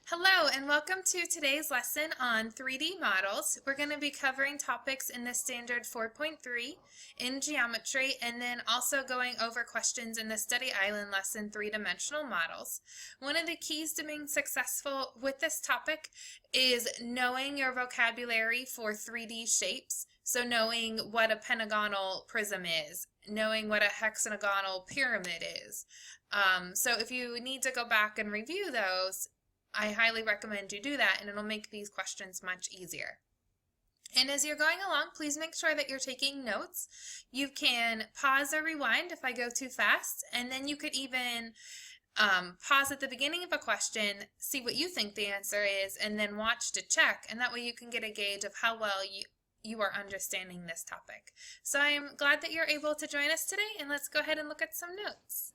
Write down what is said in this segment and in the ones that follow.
Hello and welcome to today's lesson on 3D models. We're going to be covering topics in the standard 4.3 in geometry and then also going over questions in the Study Island lesson 3-dimensional models. One of the keys to being successful with this topic is knowing your vocabulary for 3D shapes. So knowing what a pentagonal prism is, knowing what a hexagonal pyramid is. So if you need to go back and review those, I highly recommend you do that, and it'll make these questions much easier. And as you're going along, please make sure that you're taking notes. You can pause or rewind if I go too fast, and then you could even pause at the beginning of a question, see what you think the answer is, and then watch to check, and that way you can get a gauge of how well you are understanding this topic. So I am glad that you're able to join us today, and let's go ahead and look at some notes.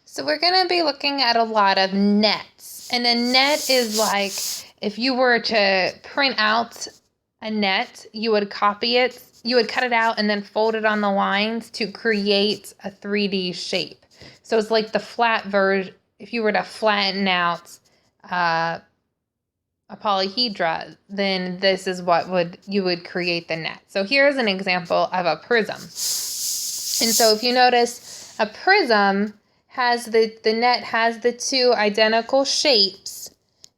So we're going to be looking at a lot of nets. And a net is like if you were to print out a net, you would copy it, you would cut it out and then fold it on the lines to create a 3D shape. So it's like the flat version. If you were to flatten out a polyhedra, then this is what you would create the net. So here's an example of a prism. And so if you notice, a prism has the net has the two identical shapes,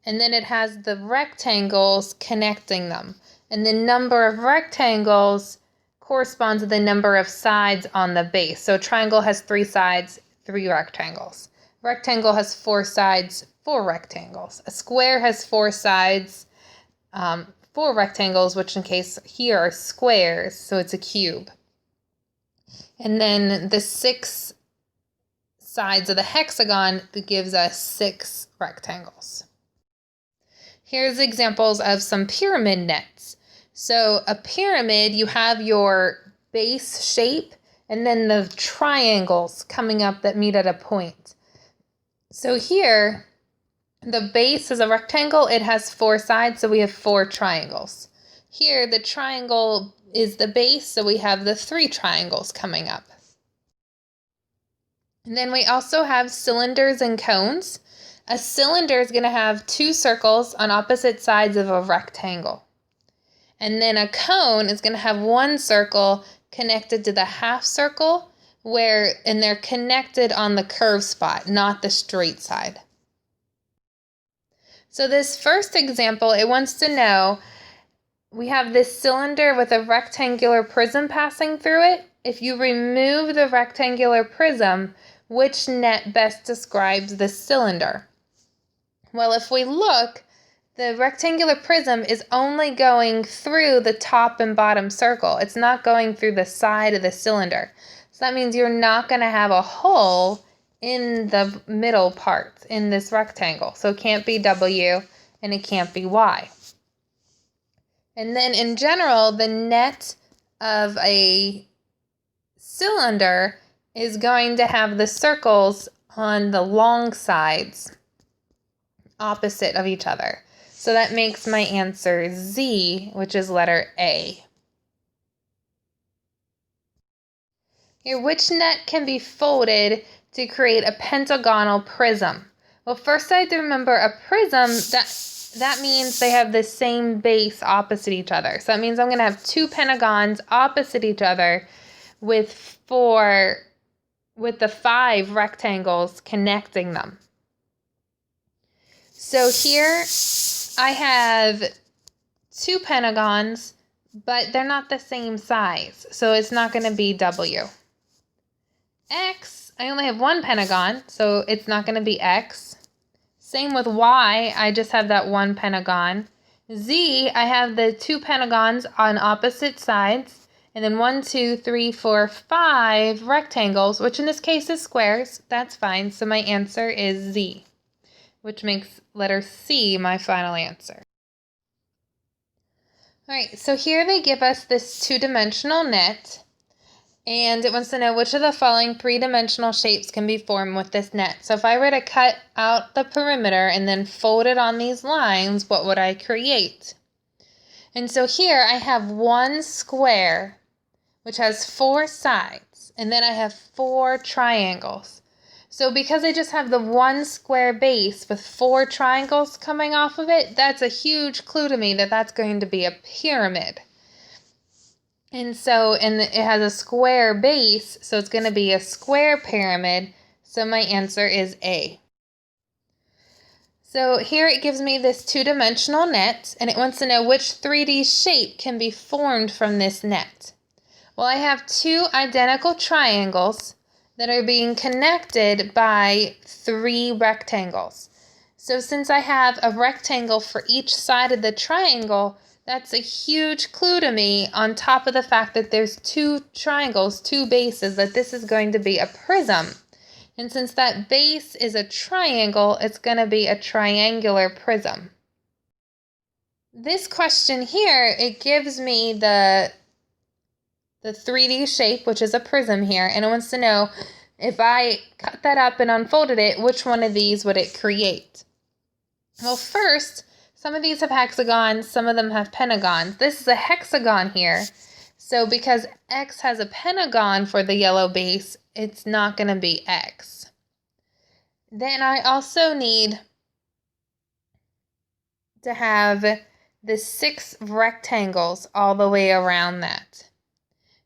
and then it has the rectangles connecting them. And the number of rectangles corresponds to the number of sides on the base. So a triangle has 3 sides, 3 rectangles. Rectangle has 4 sides, 4 rectangles. A square has 4 sides, 4 rectangles, which in case here are squares, so it's a cube. And then the 6 sides of the hexagon that gives us 6 rectangles. Here's examples of some pyramid nets. So a pyramid, you have your base shape and then the triangles coming up that meet at a point. So here, the base is a rectangle. It has 4 sides, so we have 4 triangles. Here, the triangle is the base, so we have the 3 triangles coming up. And then we also have cylinders and cones. A cylinder is going to have 2 circles on opposite sides of a rectangle. And then a cone is going to have 1 circle connected to the half circle, and they're connected on the curved spot, not the straight side. So this first example, it wants to know, we have this cylinder with a rectangular prism passing through it. If you remove the rectangular prism, which net best describes the cylinder? Well, if we look, the rectangular prism is only going through the top and bottom circle. It's not going through the side of the cylinder. So that means you're not going to have a hole in the middle part in this rectangle. So it can't be W and it can't be Y. And then in general, the net of a cylinder is going to have the circles on the long sides opposite of each other. So that makes my answer Z, which is letter A. Here, which net can be folded to create a pentagonal prism? Well, first I have to remember a prism, that means they have the same base opposite each other. So that means I'm going to have 2 pentagons opposite each other with the 5 rectangles connecting them. So here I have 2 pentagons, but they're not the same size, so it's not going to be W. X, I only have 1 pentagon, so it's not going to be X. Same with Y, I just have that 1 pentagon. Z, I have the 2 pentagons on opposite sides. And then 1, 2, 3, 4, 5 rectangles, which in this case is squares. That's fine. So my answer is Z, which makes letter C my final answer. All right, so here they give us this 2-dimensional net, and it wants to know which of the following 3-dimensional shapes can be formed with this net. So if I were to cut out the perimeter and then fold it on these lines, what would I create? And so here I have 1 square, which has 4 sides, and then I have 4 triangles. So because I just have the one square base with 4 triangles coming off of it, that's a huge clue to me that that's going to be a pyramid. And it has a square base, so it's going to be a square pyramid. So my answer is A. So here it gives me this 2-dimensional net, and it wants to know which 3D shape can be formed from this net. Well, I have 2 identical triangles that are being connected by 3 rectangles. So since I have a rectangle for each side of the triangle, that's a huge clue to me on top of the fact that there's 2 triangles, 2 bases, that this is going to be a prism. And since that base is a triangle, it's going to be a triangular prism. This question here, it gives me the 3D shape, which is a prism here, and it wants to know if I cut that up and unfolded it, which one of these would it create? Well, first, some of these have hexagons, some of them have pentagons. This is a hexagon here, so because X has a pentagon for the yellow base, it's not going to be X. Then I also need to have the 6 rectangles all the way around that.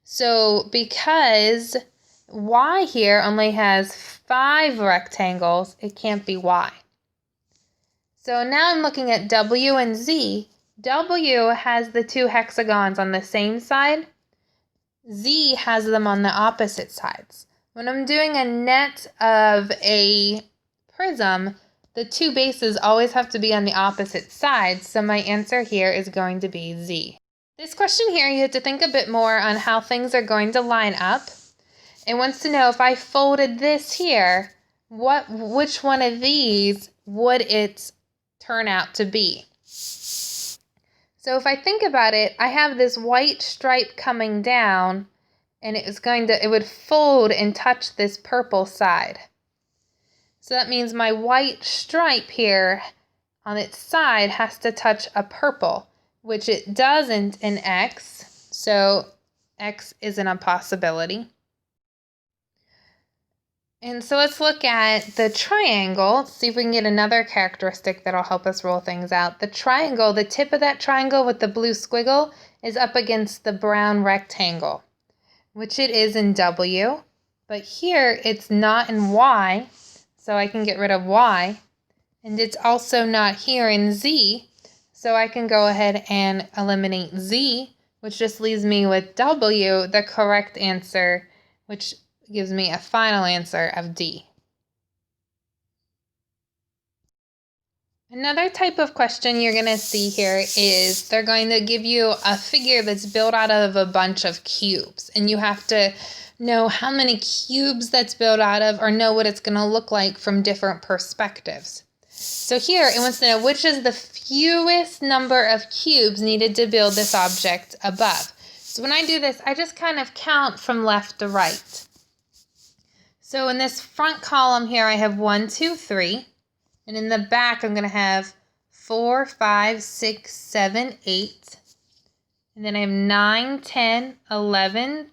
So because Y here only has 5 rectangles, it can't be Y. So now I'm looking at W and Z. W has the 2 hexagons on the same side. Z has them on the opposite sides. When I'm doing a net of a prism, the 2 bases always have to be on the opposite sides, so my answer here is going to be Z. This question here, you have to think a bit more on how things are going to line up. It wants to know if I folded this here, which one of these would it turn out to be? So if I think about it, I have this white stripe coming down, and it would fold and touch this purple side. So that means my white stripe here on its side has to touch a purple, which it doesn't in X, so X isn't a possibility. And so let's look at the triangle, see if we can get another characteristic that'll help us roll things out. The triangle, the tip of that triangle with the blue squiggle is up against the brown rectangle, which it is in W, but here it's not in Y, so I can get rid of Y, and it's also not here in Z, so I can go ahead and eliminate Z, which just leaves me with W, the correct answer, which gives me a final answer of D. Another type of question you're going to see here is they're going to give you a figure that's built out of a bunch of cubes, and you have to know how many cubes that's built out of or know what it's going to look like from different perspectives. So here it wants to know which is the fewest number of cubes needed to build this object above. So when I do this, I just kind of count from left to right. So in this front column here, I have 1, 2, 3. And in the back, I'm going to have 4, 5, 6, 7, 8. And then I have 9, 10, 11,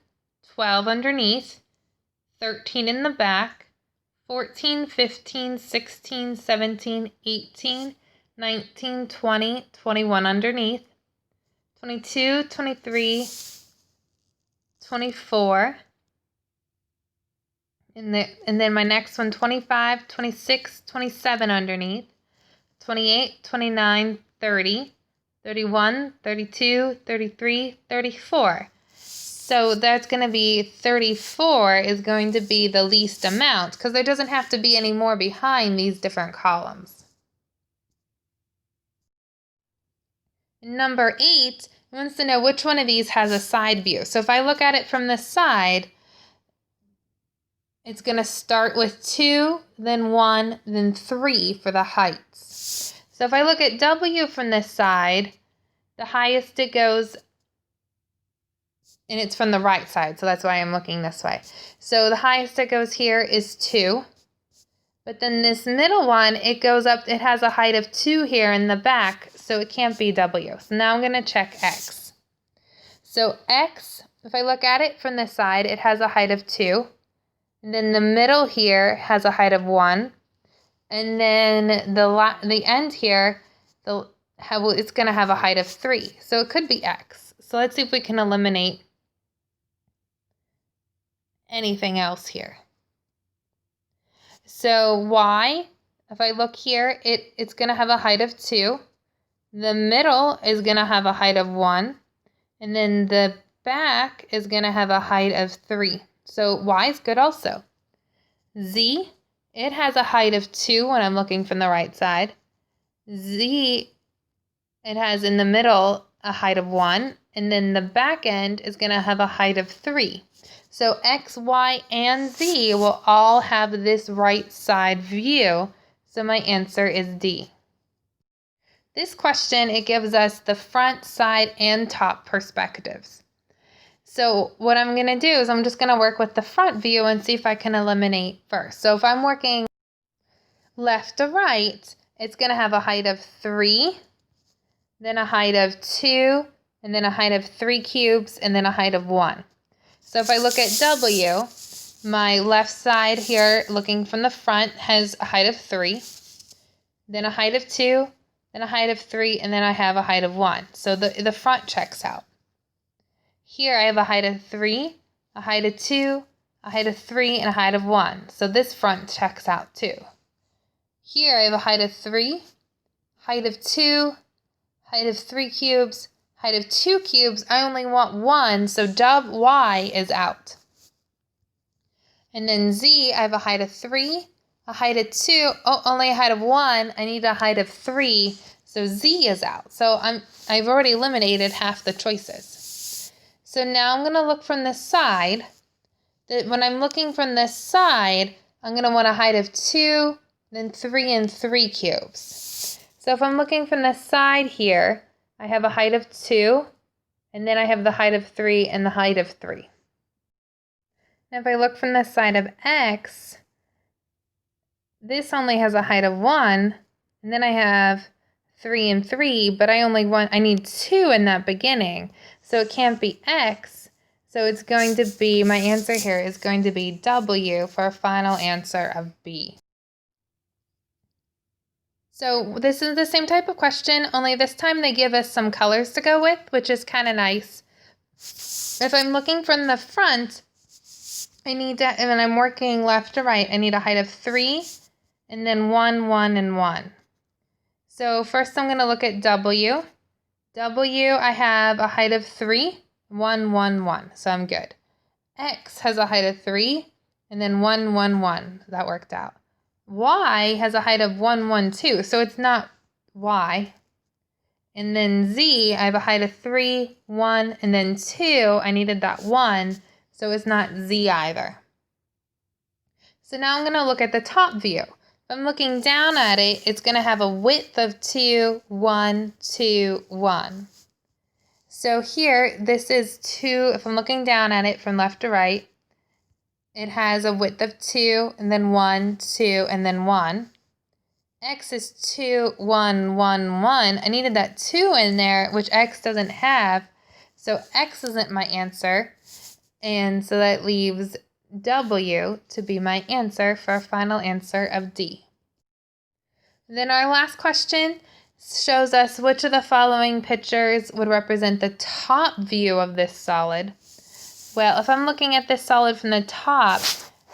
12 underneath, 13 in the back, 14, 15, 16, 17, 18, 19, 20, 21 underneath, 22, 23, 24. And then my next one, 25, 26, 27 underneath, 28, 29, 30, 31, 32, 33, 34. So that's going to be 34 is going to be the least amount because there doesn't have to be any more behind these different columns. Number 8 wants to know which one of these has a side view. So if I look at it from the side, it's going to start with 2, then 1, then 3 for the heights. So if I look at W from this side, the highest it goes, and it's from the right side, so that's why I'm looking this way. So the highest it goes here is 2. But then this middle one, it goes up, it has a height of 2 here in the back, so it can't be W. So now I'm going to check X. So X, if I look at it from this side, it has a height of 2. And then the middle here has a height of 1. And then the end here, it's going to have a height of 3. So it could be x. So let's see if we can eliminate anything else here. So y, if I look here, it's going to have a height of 2. The middle is going to have a height of 1. And then the back is going to have a height of 3. So y is good also. Z, it has a height of 2 when I'm looking from the right side. Z, it has in the middle a height of 1. And then the back end is going to have a height of 3. So X, Y, and Z will all have this right side view. So my answer is D. This question, it gives us the front, side, and top perspectives. So what I'm going to do is I'm just going to work with the front view and see if I can eliminate first. So if I'm working left to right, it's going to have a height of 3, then a height of 2, and then a height of 3 cubes, and then a height of 1. So if I look at W, my left side here, looking from the front, has a height of 3, then a height of 2, then a height of 3, and then I have a height of 1. So the front checks out. Here I have a height of 3, a height of 2, a height of 3, and a height of 1. So this front checks out too. Here I have a height of 3, height of 2, height of 3 cubes, height of 2 cubes. I only want 1, so Y is out. And then Z, I have a height of 3, a height of 2, only a height of 1. I need a height of 3, so Z is out. So I've already eliminated half the choices. So now I'm going to look from the side. When I'm looking from this side, I'm going to want a height of 2, then 3 and 3 cubes. So if I'm looking from the side here, I have a height of 2, and then I have the height of 3 and the height of 3. Now if I look from the side of X, this only has a height of 1, and then I have 3 and 3, but I need 2 in that beginning, so it can't be X. So it's going to be, my answer here is going to be W for a final answer of B. So this is the same type of question, only this time they give us some colors to go with, which is kind of nice. If I'm looking from the front, and I'm working left to right, I need a height of 3, and then 1, 1, and 1. So first I'm going to look at W. W, I have a height of 3, 1, 1, 1, so I'm good. X has a height of 3, and then 1, 1, 1, that worked out. Y has a height of 1, 1, 2, so it's not Y. And then Z, I have a height of 3, 1, and then 2. I needed that 1, so it's not Z either. So now I'm going to look at the top view. If I'm looking down at it, it's going to have a width of 2, 1, 2, 1. So here, this is 2. If I'm looking down at it from left to right, it has a width of 2, and then 1, 2, and then 1. X is 2, 1, 1, 1. I needed that 2 in there, which X doesn't have. So X isn't my answer. And so that leaves W to be my answer for a final answer of D. Then our last question shows us which of the following pictures would represent the top view of this solid. Well, if I'm looking at this solid from the top,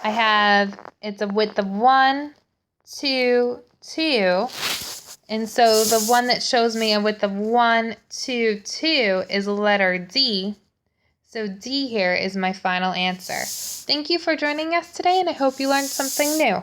it's a width of 1, 2, 2. And so the one that shows me a width of 1, 2, 2 is letter D. So D here is my final answer. Thank you for joining us today, and I hope you learned something new.